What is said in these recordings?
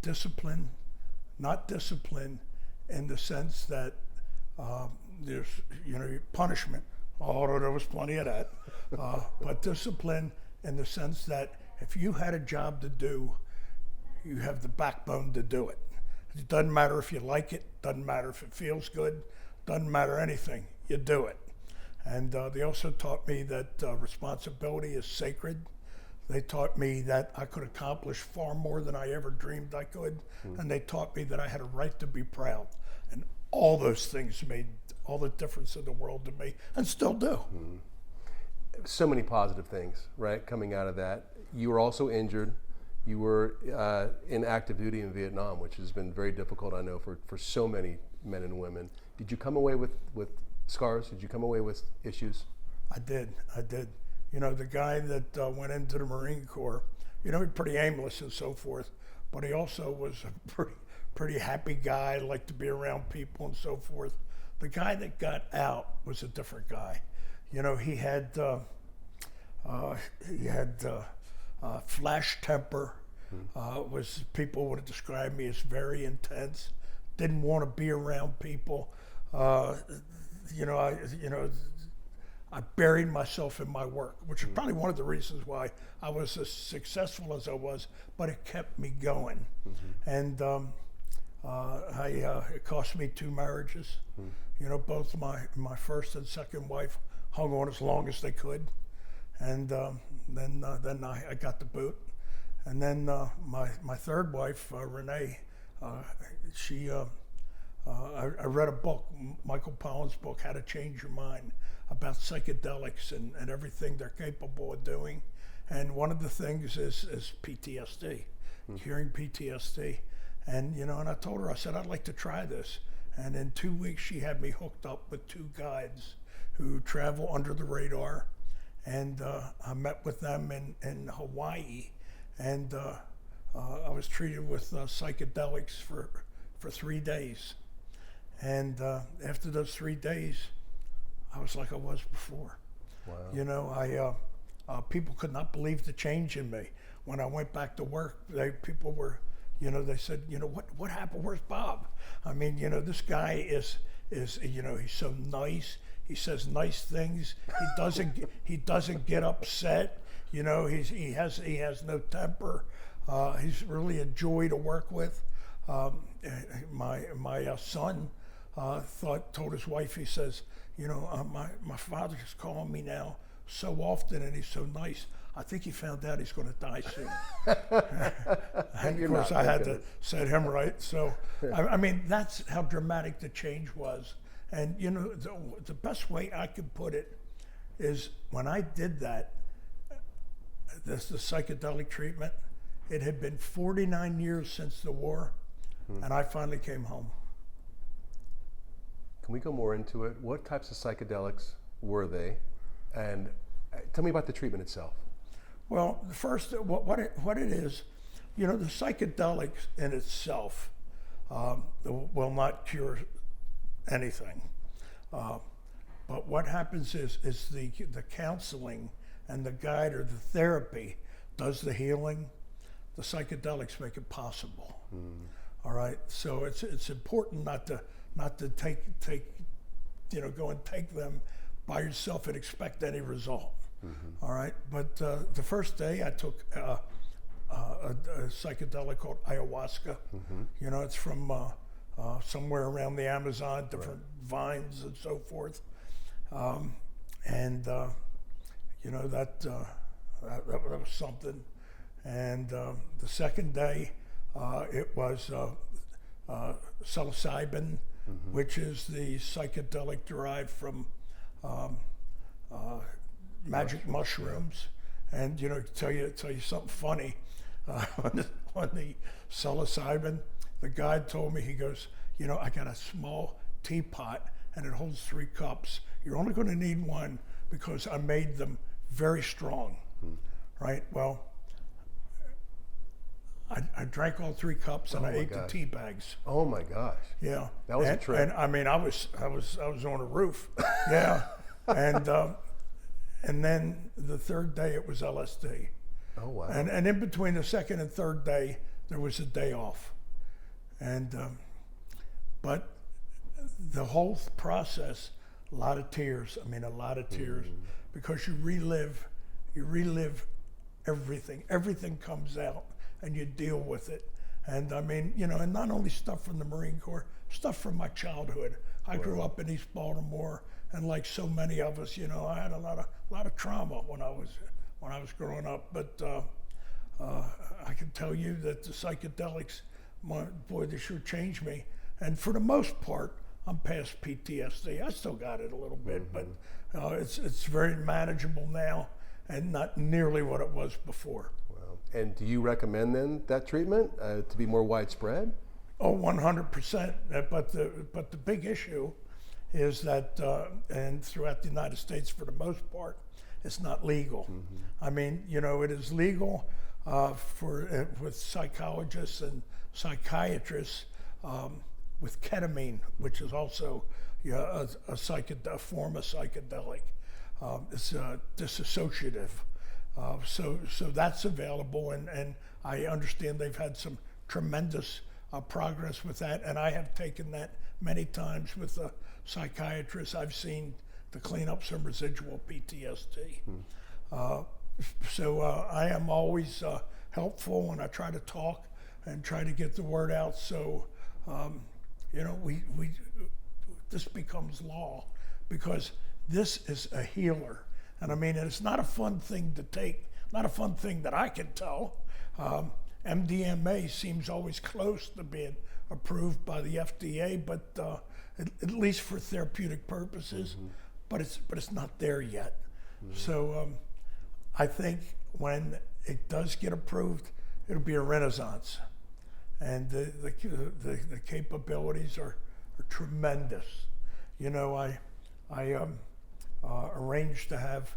discipline, not discipline in the sense that there's, punishment, although there was plenty of that, but discipline in the sense that if you had a job to do, you have the backbone to do it. It doesn't matter if you like it, doesn't matter if it feels good, doesn't matter anything, you do it. And they also taught me that responsibility is sacred. They taught me that I could accomplish far more than I ever dreamed I could. And they taught me that I had a right to be proud. And all those things made all the difference in the world to me, and still do. So many positive things, right, coming out of that. You were also injured. You were in active duty in Vietnam, which has been very difficult, I know, for so many men and women. Did you come away with scars? Did you come away with issues? I did. The guy that went into the Marine Corps, he's pretty aimless and so forth, but he also was a pretty happy guy, liked to be around people and so forth. The guy that got out was a different guy. He had flash temper. People would describe me as very intense. Didn't want to be around people. I buried myself in my work, which is probably one of the reasons why I was as successful as I was, but it kept me going. And it cost me 2 marriages. Both my first and second wife hung on as long as they could. And then I got the boot. And then my third wife, Renee, I read a book, Michael Pollan's book, How to Change Your Mind, about psychedelics and everything they're capable of doing. And one of the things is PTSD, curing PTSD. And, and I told her, I said, I'd like to try this. And in 2 weeks, she had me hooked up with 2 guides who travel under the radar. And I met with them in Hawaii. And I was treated with psychedelics for 3 days. And after those 3 days, I was like I was before. Wow. People could not believe the change in me. When I went back to work, people were, they said, what happened? Where's Bob? I mean, this guy is he's so nice. He says nice things. He doesn't get upset. He has no temper. He's really a joy to work with. My son told his wife, he says, my father is calling me now so often and he's so nice. I think he found out he's going to die soon. And of course I had to set him right. So, I mean, that's how dramatic the change was. And the best way I could put it is when I did that, the psychedelic treatment, it had been 49 years since the war, and I finally came home. Can we go more into it? What types of psychedelics were they? And tell me about the treatment itself. Well, first, what it is, the psychedelics in itself will not cure anything. But what happens is the counseling and the guide or the therapy does the healing. The psychedelics make it possible. All right, so it's important not to take go and take them by yourself and expect any result. All right, but the first day I took a psychedelic called ayahuasca. It's from somewhere around the Amazon, different vines and so forth. That was something. And the second day, it was psilocybin, which is the psychedelic derived from magic mushrooms. And tell you something funny. On the psilocybin, the guide told me, he goes, I got a small teapot and it holds 3 cups. You're only going to need 1 because I made them very strong, right? Well, I drank all 3 cups and I ate the tea bags. Oh my gosh! Yeah, that was a trip. And I mean, I was on a roof. Yeah, and then the third day it was LSD. Oh wow! And in between the second and third day there was a day off. And but the whole process, a lot of tears. I mean, a lot of tears, because you relive everything. Everything comes out, and you deal with it. And I mean, you know, and not only stuff from the Marine Corps, stuff from my childhood. I grew up in East Baltimore, and like so many of us, you know, I had a lot of trauma when I was growing up. But I can tell you that the psychedelics, boy, they sure changed me. And for the most part, I'm past PTSD. I still got it a little bit, but it's very manageable now, and not nearly what it was before. Wow. And do you recommend then that treatment to be more widespread? Oh, 100%. But the big issue is that, and throughout the United States for the most part, it's not legal. I mean, you know, it is legal with psychologists and psychiatrists with ketamine, which is also a form of psychedelic. It's dissociative. So that's available, and I understand they've had some tremendous progress with that, and I have taken that many times with a psychiatrist I've seen to clean up some residual PTSD. So I am always helpful, and I try to talk and try to get the word out. So you know, this becomes law, because this is a healer. And I mean, it's not a fun thing to take, not a fun thing that I can tell. MDMA seems always close to being approved by the FDA, but at least for therapeutic purposes, but it's not there yet. So I think when it does get approved, it'll be a renaissance. And the capabilities are tremendous. You know, I arranged to have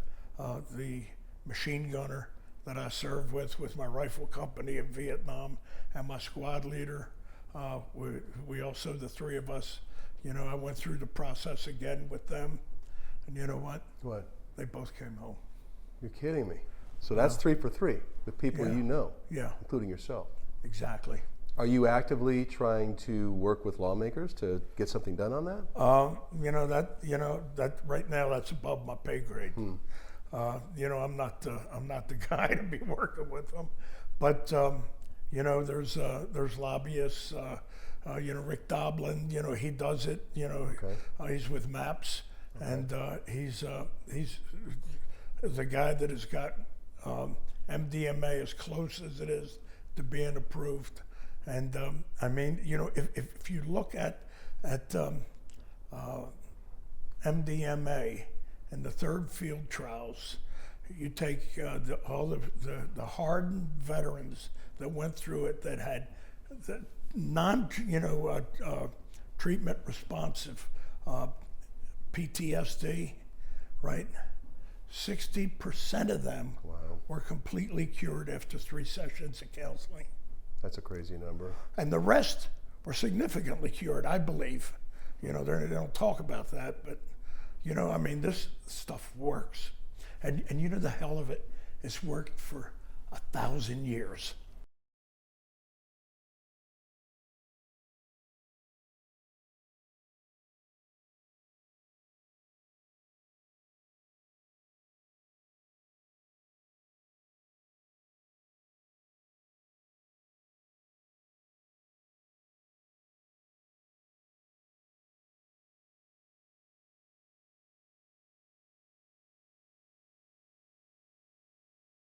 the machine gunner that I served with my rifle company in Vietnam, and my squad leader. We also, the three of us, you know, I went through the process again with them, and you know what? What? They both came home. You're kidding me. So that's 3 for 3 with people you know, including yourself. Exactly. Are you actively trying to work with lawmakers to get something done on that? You know that right now that's above my pay grade. You know, I'm not the guy to be working with them, but you know, there's lobbyists. You know, Rick Doblin. You know, he does it. You know, he's with MAPS, and he's the guy that has got MDMA as close as it is to being approved. And I mean, you know, if you look at MDMA and the third field trials, you take all the hardened veterans that went through it, that had the treatment responsive PTSD, right? 60% of them were completely cured after 3 sessions of counseling. That's a crazy number. And the rest were significantly cured, I believe. You know, they don't talk about that, but, you know, I mean, this stuff works. And you know, the hell of it, it's worked for 1,000 years.